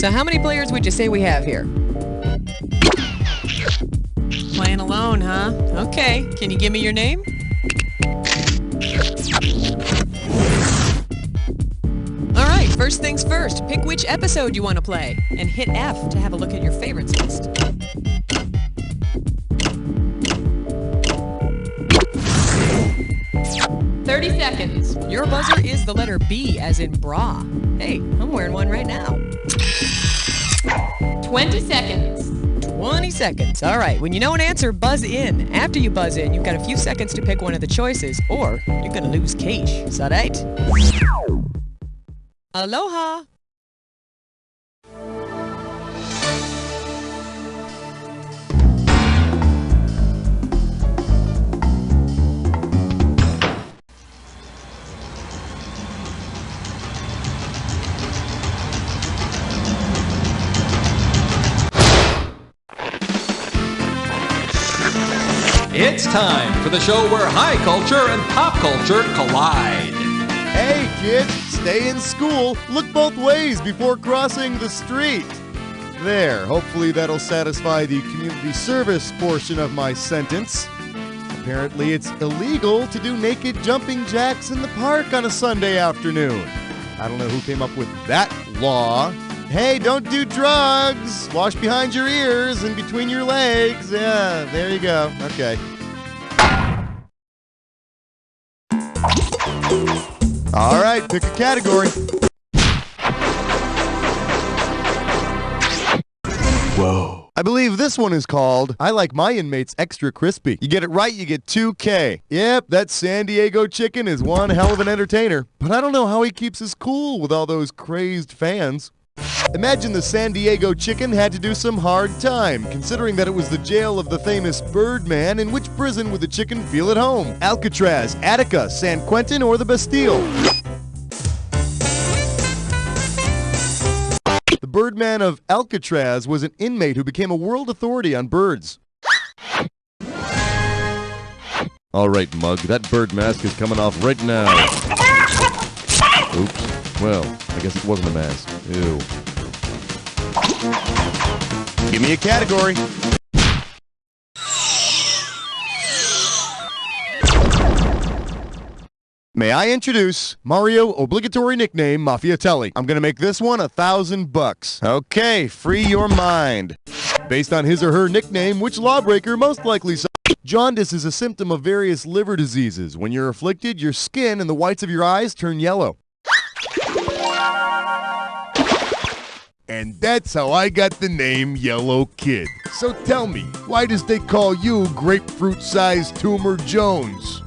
So how many players would you say we have here? Playing alone, huh? Okay, can you give me your name? Alright, first things first, pick which episode you want to play, and hit F to have a look at your favorites list. Seconds. Your buzzer is the letter B as in bra. Hey, I'm wearing one right now. 20 seconds. 20 seconds. All right, when you know an answer, buzz in. After you buzz in, you've got a few seconds to pick one of the choices, or you're going to lose cash. Is that right? Aloha. It's time for the show where high culture and pop culture collide. Hey, kids, stay in school. Look both ways before crossing the street. There, hopefully that'll satisfy the community service portion of my sentence. Apparently it's illegal to do naked jumping jacks in the park on a Sunday afternoon. I don't know who came up with that law. Hey, don't do drugs. Wash behind your ears and between your legs. Yeah, there you go. Okay. All right, pick a category. Whoa. I believe this one is called I Like My Inmates Extra Crispy. You get it right, you get 2K. Yep, that San Diego chicken is one hell of an entertainer. But I don't know how he keeps his cool with all those crazed fans. Imagine the San Diego chicken had to do some hard time, considering that it was the jail of the famous Birdman. In which prison would the chicken feel at home? Alcatraz, Attica, San Quentin, or the Bastille? The Birdman of Alcatraz was an inmate who became a world authority on birds. All right, Mug, that bird mask is coming off right now. Oops. Well, I guess it wasn't a mask. Ew. Give me a category. May I introduce Mario obligatory nickname Maffiatelli. I'm gonna make this one $1,000. Okay, free your mind. Based on his or her nickname, which lawbreaker most likely Jaundice is a symptom of various liver diseases. When you're afflicted, your skin and the whites of your eyes turn yellow. And that's how I got the name Yellow Kid. So tell me, why does they call you Grapefruit-Sized Tumor Jones?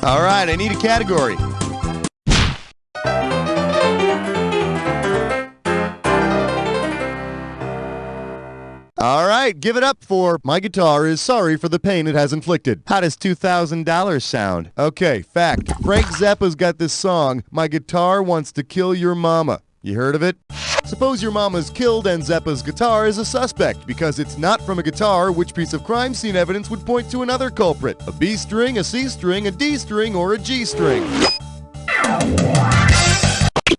All right, I need a category. All right, give it up for My Guitar is Sorry for the Pain It Has Inflicted. How does $2,000 sound? Okay, fact. Frank Zappa's got this song, My Guitar Wants to Kill Your Mama. You heard of it? Suppose your mama's killed and Zappa's guitar is a suspect. Because it's not from a guitar, which piece of crime scene evidence would point to another culprit? A B string, a C string, a D string, or a G string?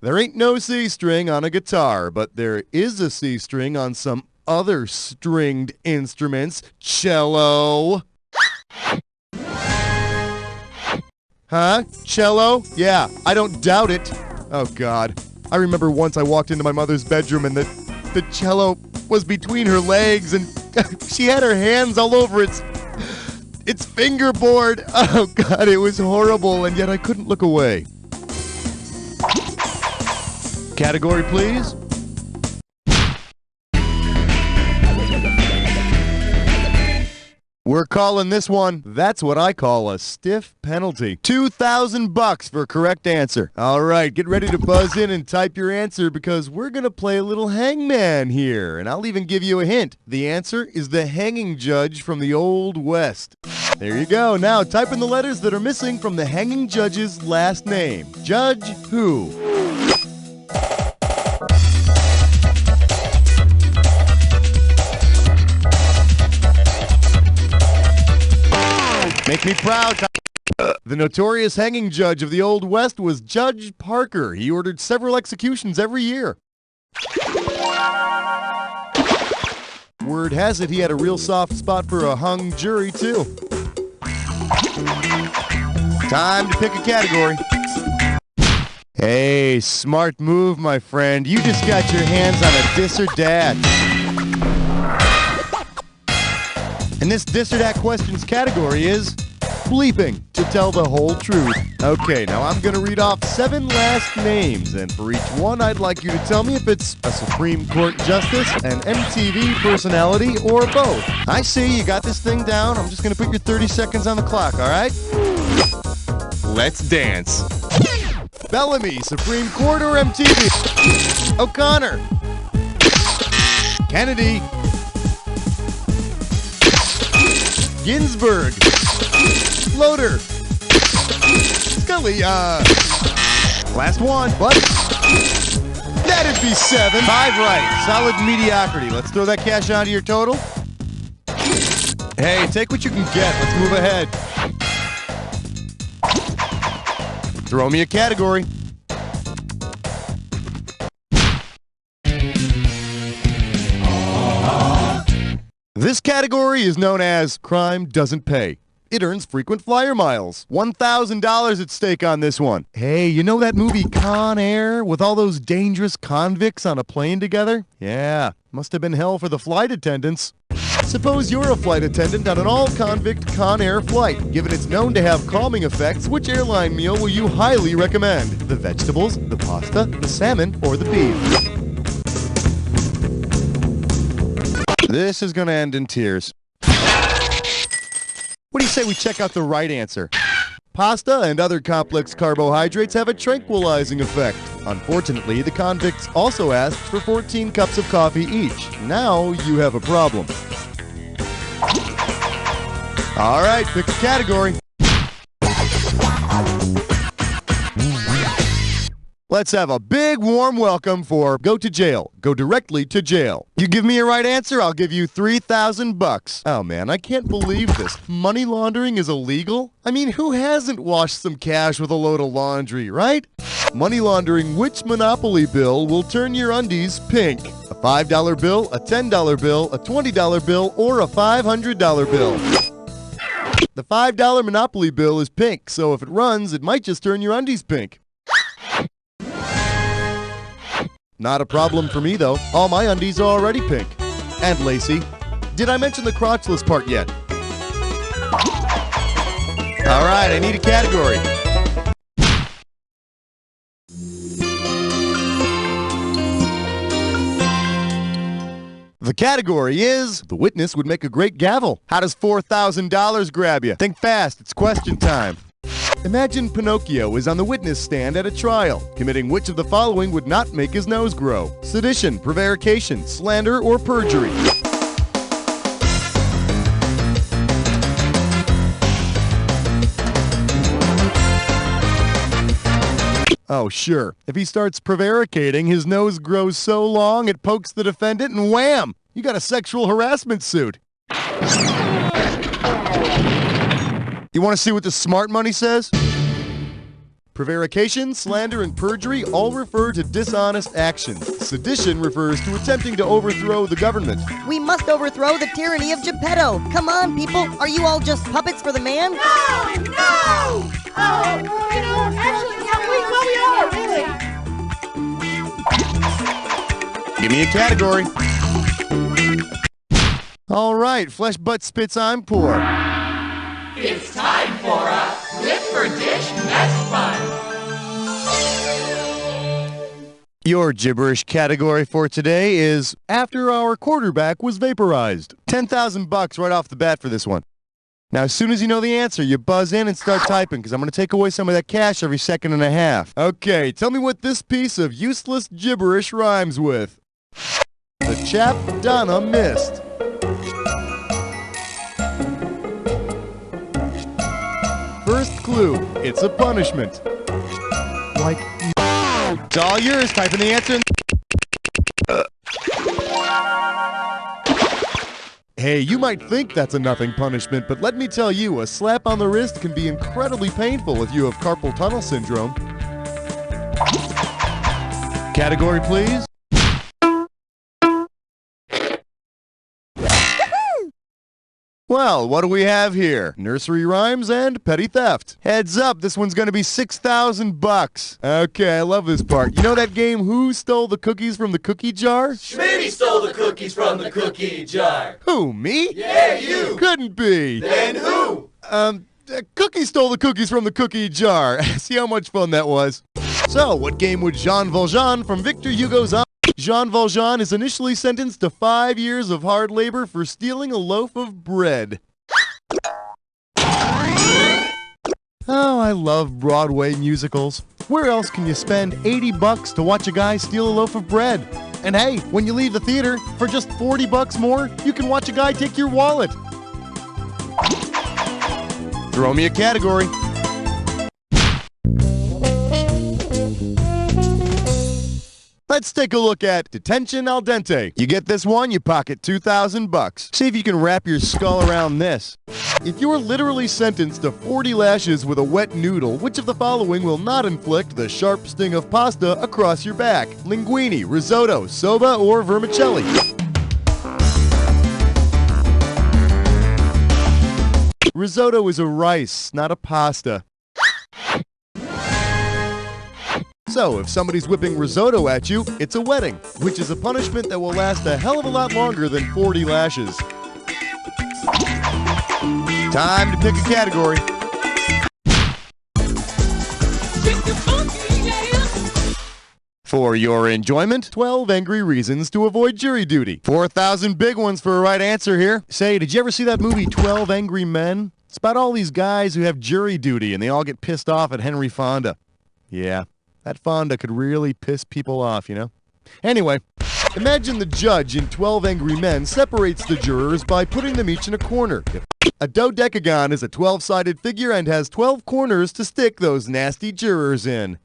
There ain't no C string on a guitar, but there is a C string on some other stringed instruments. Cello. Huh? Cello? Yeah, I don't doubt it. Oh, God. I remember once I walked into my mother's bedroom and the cello was between her legs and she had her hands all over its fingerboard. Oh, God, it was horrible, and yet I couldn't look away. Category, please. We're calling this one, that's what I call a stiff penalty. $2,000 for a correct answer. All right, get ready to buzz in and type your answer because we're going to play a little hangman here. And I'll even give you a hint. The answer is the hanging judge from the Old West. There you go. Now type in the letters that are missing from the hanging judge's last name. Judge who? Make me proud. The notorious hanging judge of the Old West was Judge Parker. He ordered several executions every year. Word has it he had a real soft spot for a hung jury, too. Time to pick a category. Hey, smart move, my friend. You just got your hands on a dis or dat. And this dis or dat questions category is bleeping, to tell the whole truth. Okay, now I'm going to read off 7 last names, and for each one, I'd like you to tell me if it's a Supreme Court justice, an MTV personality, or both. I see you got this thing down. I'm just going to put your 30 seconds on the clock, all right? Let's dance. Bellamy, Supreme Court or MTV? O'Connor. Kennedy. Ginsburg. Floater. Scully, last one, but that'd be 7. 5 right. Solid mediocrity. Let's throw that cash onto your total. Hey, take what you can get. Let's move ahead. Throw me a category. This category is known as Crime Doesn't Pay. It earns frequent flyer miles. $1,000 at stake on this one. Hey, you know that movie Con Air with all those dangerous convicts on a plane together? Yeah, must have been hell for the flight attendants. Suppose you're a flight attendant on an all-convict Con Air flight. Given it's known to have calming effects, which airline meal will you highly recommend? The vegetables, the pasta, the salmon, or the beef? This is going to end in tears. What do you say we check out the right answer? Pasta and other complex carbohydrates have a tranquilizing effect. Unfortunately, the convicts also asked for 14 cups of coffee each. Now you have a problem. All right, pick a category. Let's have a big warm welcome for Go to Jail. Go directly to jail. You give me a right answer, I'll give you $3,000. Oh man, I can't believe this. Money laundering is illegal? I mean, who hasn't washed some cash with a load of laundry, right? Money laundering, which Monopoly bill will turn your undies pink? A $5 bill, a $10 bill, a $20 bill, or a $500 bill? The $5 Monopoly bill is pink, so if it runs, it might just turn your undies pink. Not a problem for me, though. All my undies are already pink. And lacy. Did I mention the crotchless part yet? All right, I need a category. The category is, the witness would make a great gavel. How does $4,000 grab you? Think fast, it's question time. Imagine Pinocchio is on the witness stand at a trial. Committing which of the following would not make his nose grow? Sedition, prevarication, slander, or perjury? Oh, sure. If he starts prevaricating, his nose grows so long it pokes the defendant and wham! You got a sexual harassment suit. You want to see what the smart money says? Prevarication, slander, and perjury all refer to dishonest actions. Sedition refers to attempting to overthrow the government. We must overthrow the tyranny of Geppetto. Come on, people. Are you all just puppets for the man? No! No! Oh, you know, actually, yeah, we really are, really. Give me a category. All right, flesh, butt, spits, I'm poor. It's time for a Flip for Dish Mess Fun. Your gibberish category for today is after our quarterback was vaporized. $10,000 right off the bat for this one. Now, as soon as you know the answer, you buzz in and start typing, because I'm going to take away some of that cash every second and a half. Okay, tell me what this piece of useless gibberish rhymes with. The chap Donna missed. First clue, it's a punishment. Like, it's all yours. Type in the answer. Hey, you might think that's a nothing punishment, but let me tell you, a slap on the wrist can be incredibly painful if you have carpal tunnel syndrome. Category, please. Well, what do we have here? Nursery rhymes and petty theft. Heads up, this one's gonna be $6,000. Okay, I love this part. You know that game, Who Stole the Cookies from the Cookie Jar? Schmitty stole the cookies from the cookie jar. Who, me? Yeah, you. Couldn't be. Then who? Cookie stole the cookies from the cookie jar. See how much fun that was? So, what game would Jean Valjean from Victor Hugo's Jean Valjean is initially sentenced to 5 years of hard labor for stealing a loaf of bread. Oh, I love Broadway musicals. Where else can you spend $80 to watch a guy steal a loaf of bread? And hey, when you leave the theater, for just $40 more, you can watch a guy take your wallet. Throw me a category. Let's take a look at detention al dente. You get this one, you pocket $2,000. See if you can wrap your skull around this. If you are literally sentenced to 40 lashes with a wet noodle, which of the following will not inflict the sharp sting of pasta across your back? Linguine, risotto, soba, or vermicelli? Risotto is a rice, not a pasta. So, if somebody's whipping risotto at you, it's a wetting, which is a punishment that will last a hell of a lot longer than 40 lashes. Time to pick a category. For your enjoyment, 12 angry reasons to avoid jury duty. 4,000 big ones for a right answer here. Say, did you ever see that movie 12 Angry Men? It's about all these guys who have jury duty and they all get pissed off at Henry Fonda. Yeah. That Fonda could really piss people off, you know? Anyway, imagine the judge in 12 Angry Men separates the jurors by putting them each in a corner. A dodecagon is a 12-sided figure and has 12 corners to stick those nasty jurors in.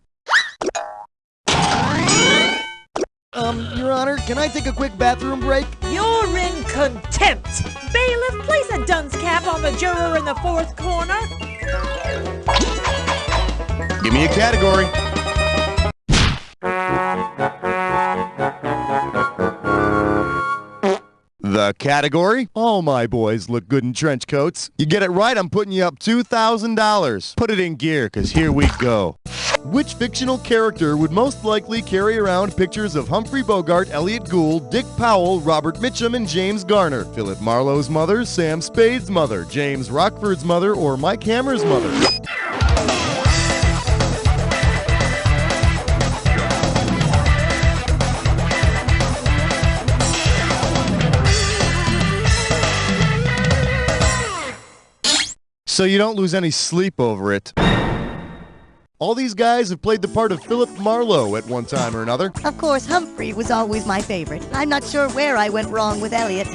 Your Honor, can I take a quick bathroom break? You're in contempt. Bailiff, place a dunce cap on the juror in the fourth corner. Give me a category. The category? All my boys look good in trench coats. You get it right, I'm putting you up $2,000. Put it in gear, because here we go. Which fictional character would most likely carry around pictures of Humphrey Bogart, Elliot Gould, Dick Powell, Robert Mitchum, and James Garner? Philip Marlowe's mother, Sam Spade's mother, James Rockford's mother, or Mike Hammer's mother? So you don't lose any sleep over it. All these guys have played the part of Philip Marlowe at one time or another. Of course, Humphrey was always my favorite. I'm not sure where I went wrong with Elliot.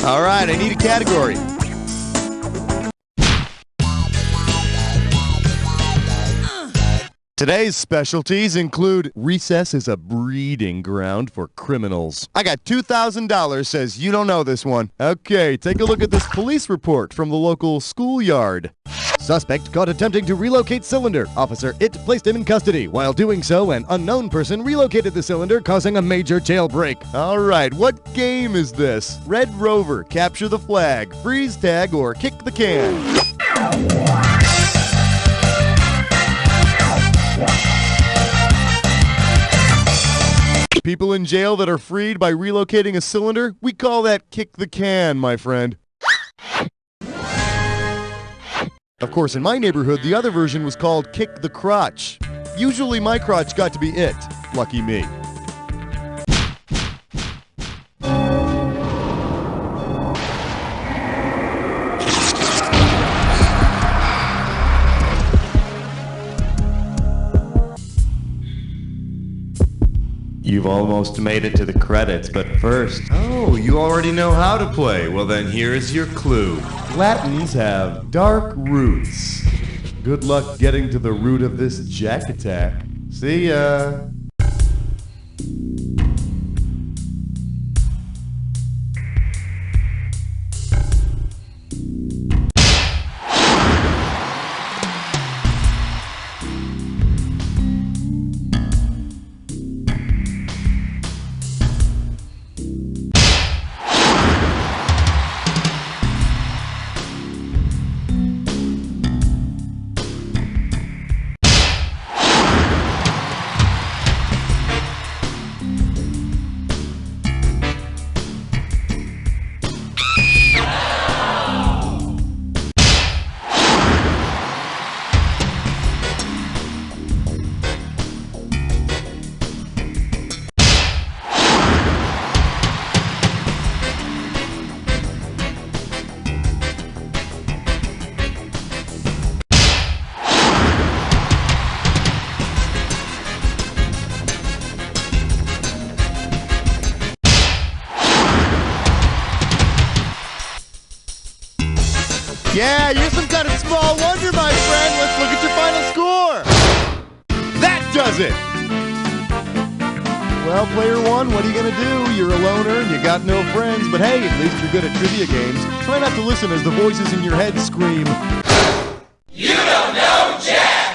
All right, I need a category. Today's specialties include recess is a breeding ground for criminals. I got $2,000, says you don't know this one. Okay, take a look at this police report from the local schoolyard. Suspect caught attempting to relocate cylinder. Officer It placed him in custody. While doing so, an unknown person relocated the cylinder, causing a major jailbreak. All right, what game is this? Red Rover, capture the flag, freeze tag, or kick the can? People in jail that are freed by relocating a cylinder, we call that kick the can, my friend. Of course, in my neighborhood, the other version was called kick the crotch. Usually my crotch got to be it. Lucky me. You've almost made it to the credits, but first... Oh, you already know how to play. Well then, here's your clue. Latins have dark roots. Good luck getting to the root of this jack attack. See ya! Yeah, you're some kind of small wonder, my friend. Let's look at your final score. That does it. Well, player one, what are you going to do? You're a loner and you got no friends, but hey, at least you're good at trivia games. Try not to listen as the voices in your head scream, You don't know Jack!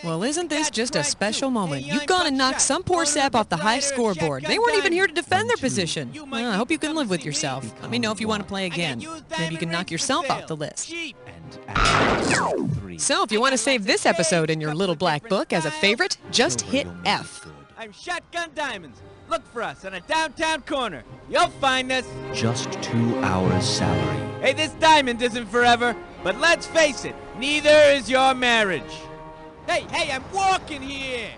Well, isn't this just a special moment? You've gone and knocked some poor sap off the high scoreboard. They weren't even here to defend their position. Well, I hope you can live with yourself. Let me know if you want to play again. Maybe you can knock yourself off the list. So, if you want to save this episode in your little black book as a favorite, just hit F. I'm Shotgun Diamonds. Look for us on a downtown corner. You'll find us. Just 2 hours salary. Hey, this diamond isn't forever, but let's face it, neither is your marriage. Hey, I'm walking here.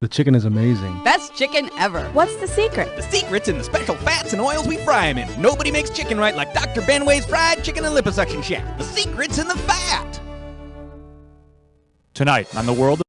The chicken is amazing. Best chicken ever. What's the secret? The secret's in the special fats and oils we fry 'em in. Nobody makes chicken right like Dr. Benway's Fried Chicken and Liposuction Shack. The secret's in the fat. Tonight on The World